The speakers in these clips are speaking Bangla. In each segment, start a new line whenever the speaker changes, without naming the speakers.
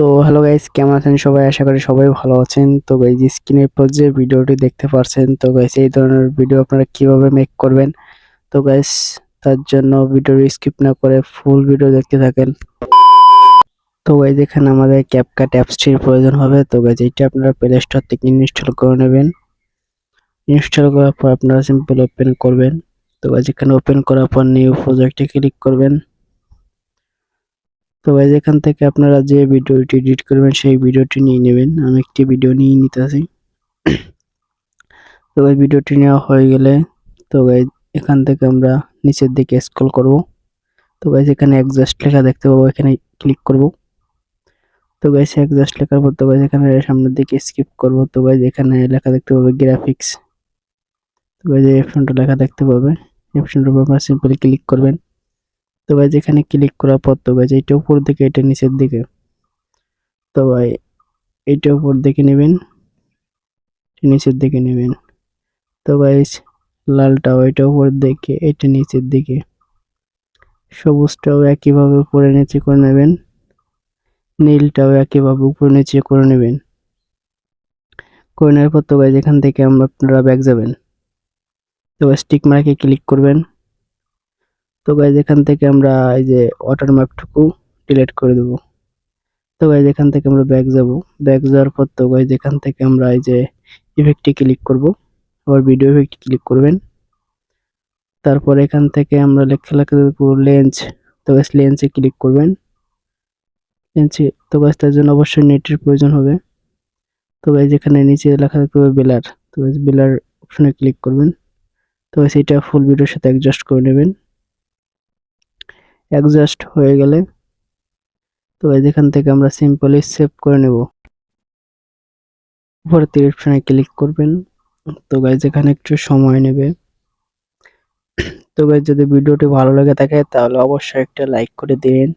তো হ্যালো গাইস, কেমন আছেন সবাই? আশা করি সবাই ভালো আছেন। তো গাইস, স্ক্রিনের উপর যে ভিডিওটি দেখতে পাচ্ছেন, তো গাইস এই ধরনের ভিডিও আপনারা কিভাবে মেক করবেন? তো গাইস, তার জন্য ভিডিওটি স্কিপ না করে ফুল ভিডিও দেখতে থাকেন। তো গাইস, এখানে আমাদের ক্যাপকাট অ্যাপসটির প্রয়োজন হবে। তো গাইস, এটা আপনারা প্লে স্টোর থেকে ইনস্টল করে নেবেন। ইনস্টল করার পর আপনারা সিম্পল ওপেন করবেন। তো গাইস, এখানে ওপেন করার পর নিউ প্রজেক্টে ক্লিক করবেন। তো গাইস, এখান থেকে আপনারা যে ভিডিওটি এডিট করবেন সেই ভিডিওটি নিয়ে নেবেন। আমি একটি ভিডিও নিয়ে নিতেছি। তো গাইস, ভিডিওটি নেওয়া হয়ে গেলে তো গাইস এখান থেকে আমরা নিচের দিকে স্ক্রল করব। তো গাইস, এখানে অ্যাডজাস্ট লেখা দেখতে পাবো, এখানে ক্লিক করব। তো গাইস, অ্যাডজাস্ট লেখার পর তো গাইস এখানে সামনের দিকে স্কিপ করব। তো গাইস, এখানে লেখা দেখতে পাবে গ্রাফিক্স। তো গাইস, এই অপশনটা লেখা দেখতে পাবে, এই অপশনটার উপর আপনারা সিম্পলি ক্লিক করবেন। তো গাইস, এখানে ক্লিক করার পর তো গাইস এটা উপর দিকে, এটা নিচের দিকে। তো ভাই এটা উপর দিকে নেবেন, নিচের দিকে নেবেন। তো গাইস, লালটাও এটা উপর দিকে, এটা নিচের দিকে। সবুজটাও একইভাবে উপরে নিচে করে নেবেন, নীলটাও একইভাবে উপরে নিচে করে নেবেন। করে নেওয়ার পর তো গাইস এখান থেকে আপনারা ব্যাক যাবেন। তো স্টিক মার্কে ক্লিক করবেন। তো গাইস এখান থেকে আমরা এই যে ওয়াটারমার্কটুকু ডিলিট করে দেব। তো গাইস এখান থেকে আমরা ব্যাক যাব। ব্যাক যাওয়ার পর তো গাইস এখান থেকে আমরা এই যে ইফেক্টে ক্লিক করব, আবার ভিডিও ইফেক্টে ক্লিক করবেন। তারপর এখান থেকে আমরা লেখা দেব লেন্স। তো গাইস লেন্সে ক্লিক করবেন। লেন্সে তো গাইস তার জন্য অবশ্যই নেটের প্রয়োজন হবে। তো গাইস এখানে নিচে লেখা থাকতে হবে বেলার। তো গাইস বেলার অপশনে ক্লিক করবেন। তো গাইস এটা ফুল ভিডিওর সাথে অ্যাডজাস্ট করে নেবেন। অ্যাডজাস্ট হয়ে গেলে তো গাইস এখান থেকে আমরা সিম্পলি সেভ করে নেব। উপরে তীর অপশনে ক্লিক করবেন। তো গাইস এখানে একটু সময় নেবে। তো গাইস যদি ভিডিওটি ভালো লাগে থাকে তাহলে অবশ্যই একটা লাইক করে দিন।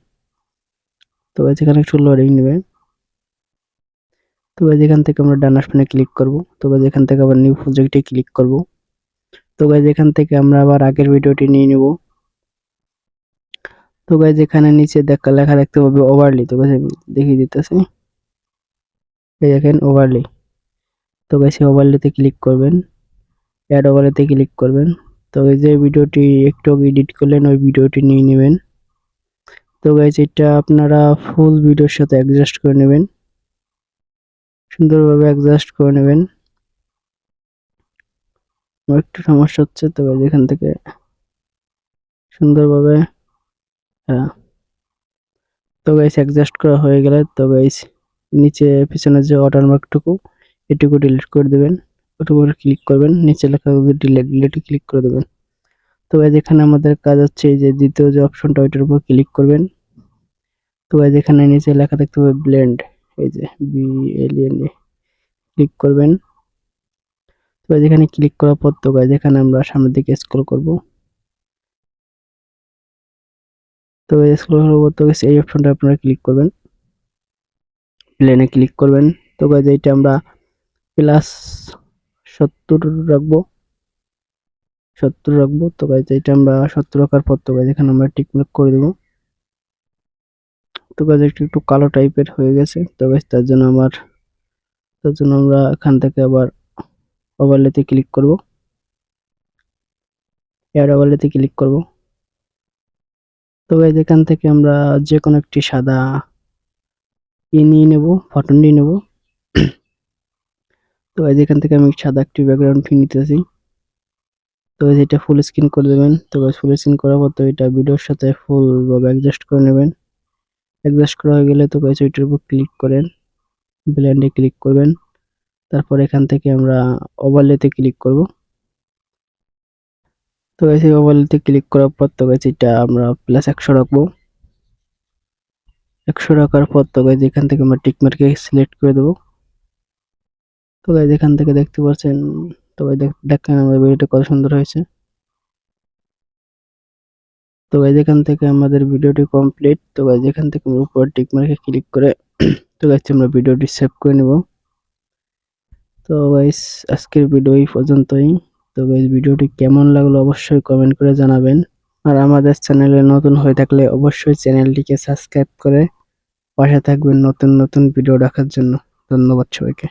তো গাইস এখানে একটু লোডিং নেবে। তো গাইস এখান থেকে আমরা ডান অপশনে ক্লিক করব। তো গাইস এখান থেকে আবার নিউ প্রজেক্টে ক্লিক করব। তো গাইস এখান থেকে আমরা আবার আগের ভিডিওটি নিয়ে নেব। তো গাইস এখানে নিচে লেখা দেখতে পাবে ওভারলি। তো গাইস আমি দেখিয়ে দিতেছি, এই দেখেন ওভারলি। তো গাইস এই ওভারলিতে ক্লিক করবেন, অ্যাড ওভারলিতে ক্লিক করবেন। তো এই যে ভিডিওটি একটু এডিট করলেন ওই ভিডিওটি নিয়ে নেবেন। তো গাইস এটা আপনারা ফুল ভিডিওর সাথে অ্যাডজাস্ট করে নেবেন, সুন্দরভাবে অ্যাডজাস্ট করে নেবেন। আমার একটু সমস্যা হচ্ছে। তো গাইস এখান থেকে সুন্দরভাবে, হ্যাঁ। তো গাইস অ্যাডজাস্ট করা হয়ে গেলে তো গাইস নিচে পিছনে যে ওয়াটারমার্কটুকু এটুকু ডিলিট করে দেবেন। ওটার উপর ক্লিক করবেন, নিচে লেখা হবে ডিলিট, ডিলিটে ক্লিক করে দেবেন। তো গাইস এখানে আমাদের কাজ হচ্ছে এই যে দ্বিতীয় যে অপশনটা ওইটার উপর ক্লিক করবেন। তো গাইস এখানে নিচে লেখা দেখতে হবে ব্লেন্ড, এই যে BLEND ক্লিক করবেন। তো গাইস এখানে ক্লিক করার পর তো গাইস এখানে আমরা সামনের দিকে স্ক্রল করব। তো স্ক্রল করার পর তো গাইস এই অপশনটা আপনারা ক্লিক করবেন, প্লেনে ক্লিক করবেন। তো গাইস এইটা আমরা +70 রাখবো, 70 রাখবো। তো গাইস এটা আমরা 70 রাখার পর তো গাইস এখানে আমরা টিক মার্ক করে দেব। তো গাইস একটু কালো টাইপের হয়ে গেছে। তো গাইস তার জন্য আমরা এখান থেকে আবার ওভারলেতে ক্লিক করব, অ্যাড ওভারলেতে ক্লিক করব। তো গাইস এখান থেকে আমরা যে কোনো একটি সাদা নিয়ে নেব, ফটো নিয়ে নেব। তো গাইস এখান থেকে আমি সাদা একটি ব্যাকগ্রাউন্ড নিতেছি। তো গাইস এটা ফুল স্ক্রিন করে দেবেন। তো গাইস ফুল স্ক্রিন করার পর তো এটা ভিডিওর সাথে ফুল ভাবে অ্যাডজাস্ট করে নেবেন। অ্যাডজাস্ট করা হয়ে গেলে তো গাইস ওইটার উপর ক্লিক করেন, ব্লেন্ডে ক্লিক করবেন। তারপর এখান থেকে আমরা ওভারলেতে ক্লিক করব। তো গাইস এই ওভারলেতে ক্লিক করার পর তো গাইস এটা আমরা +100 রাখবো। 100 রাখার পর তো গাইস এখান থেকে আমরা টিক মার্কে সিলেক্ট করে দেব। তো গাইস এখান থেকে দেখতে পাচ্ছেন, তো গাইস দেখেন আমাদের ভিডিওটা কত সুন্দর হয়েছে। তো গাইস এখান থেকে আমাদের ভিডিওটি কমপ্লিট। তো গাইস এখান থেকে আমরা উপর টিক মার্কে ক্লিক করে তো গাইস আমরা ভিডিওটি সেভ করে নেব। তো গাইস আজকের ভিডিও এই পর্যন্তই। তো গাইস ভিডিওটি কেমন লাগলো অবশ্যই কমেন্ট করে জানাবেন। আর আমাদের চ্যানেলে নতুন হয়ে থাকলে অবশ্যই চ্যানেলটিকে সাবস্ক্রাইব করে পাশে থাকবেন নতুন নতুন ভিডিও দেখার জন্য। ধন্যবাদ সবাইকে।